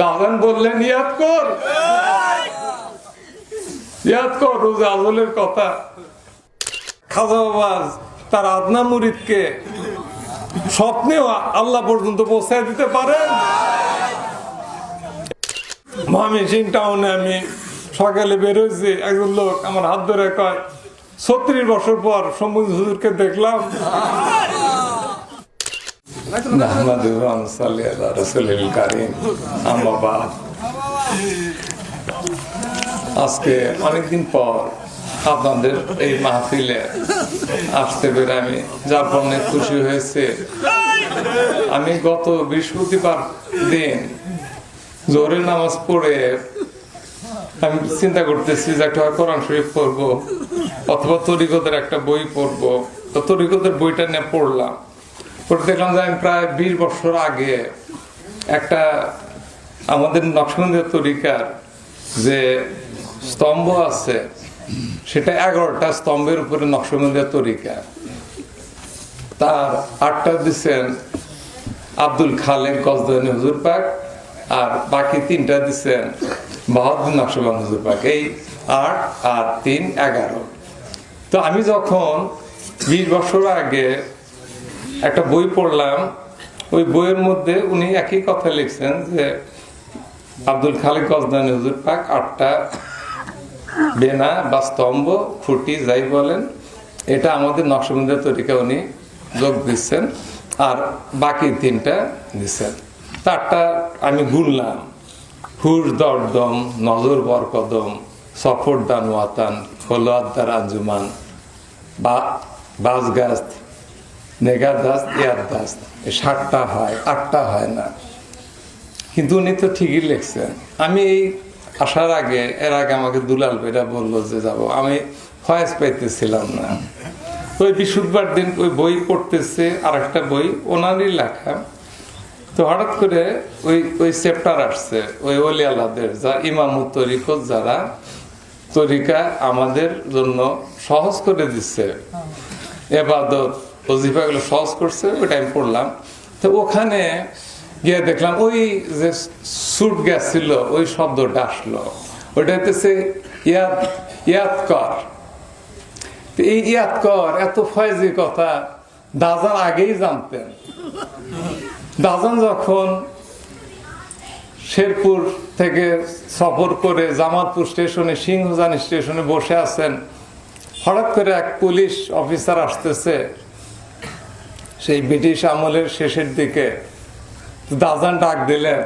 দাদান বললেন ইয়াদ কর রোজা আজলের কথা। খাজা বাবা তার আদনা মুরিদকে স্বপ্নেও আল্লাহ পর্যন্ত পৌঁছায় দিতে পারেন। ময়মনসিংহ টাউনে আমি সকালে বেরোয়েছি, একজন লোক আমার হাত ধরে কয় 36 বছর পর শম্ভু হুজুরকে দেখলাম। আজকে অনেকদিন পর আপনাদের এই মাহফিলে আসতে পেরে আমি যার অনেক খুশি হয়েছে। আমি গত বৃহস্পতিবার দিন জোহরের নামাজ পড়ে আমি চিন্তা করতেছি যে একটা কোরআন শরীফ পড়বো অথবা তরিকতের একটা বই পড়বো। তো তরিকতের বইটা নিয়ে পড়লাম, পড়ে দেখলাম যে আমি প্রায় 20 বছর আগে একটা আমাদের নকশবন্দিয়া তরিকার যে স্তম্ভ আছে সেটা 11টা স্তম্ভের উপরে নকশবন্দিয়া তরিকা, তার 8টা দিচ্ছেন আব্দুল খালেক গজদানি হুজুর পাক, আর বাকি 3টা দিচ্ছেন বাহাদুর নকশবন্দ হুজুর পাক। এই 8 আর 3 11। তো আমি যখন 20 বছর আগে একটা বই পড়লাম, ওই বইয়ের মধ্যে উনি একই কথা লিখছেন যে আব্দুল খালেক গজদানি হুজুর পাক 8টা বেনা বা স্তম্ভ খুঁটি যাই বলেন, এটা আমাদের নকশবন্দিয়া তরিকা উনি যোগ দিচ্ছেন, আর বাকি 3টা দিচ্ছেন। 4টা আমি গুনলাম: হুর দরদম, নজর বরকদম, সফর দান ওয়াতান, খোলাদ্দার আঞ্জুমান, বাজগাছ, নেগাদাস, ইয়াদাস। 7টা হয়, 8টা হয় না। কিন্তু উনি তো ঠিকই লিখছেন। আমি এই আসার আগে, এর আগে আমাকে দুলাল ভাইরা বললো যে যাবো, আমি ফয়েজ পাইতেছিলাম না। ওই বৃহস্পতিবার দিন ওই বই পড়তেছে, আর একটা বই ওনারই লেখা। তো হঠাৎ করে ওই চ্যাপ্টার আসছে ওই ওলি আল্লাহদের, যা ইমামুত তরিকত, যারা তরিকা আমাদের জন্য সহজ করে দিচ্ছে, এবাদত ওজিফাগুলো সহজ করছে, ওইটা আমি পড়লাম। তো ওখানে গিয়ে দেখলাম ওই যে সুট গ্যাস ছিল ওই শব্দটা আসলো, ওইটা হচ্ছে ইয়াদ কর। এই ইয়াদ কর এত ফয়েজি কথা দাজান আগেই জানতেন। দাজান যখন শেরপুর থেকে সফর করে জামালপুর স্টেশনে, সিংহজানি স্টেশনে বসে আছেন, হঠাৎ করে এক পুলিশ অফিসার আসতেছে সেই ব্রিটিশ আমলের শেষের দিকে। দাজান ডাক দিলেন,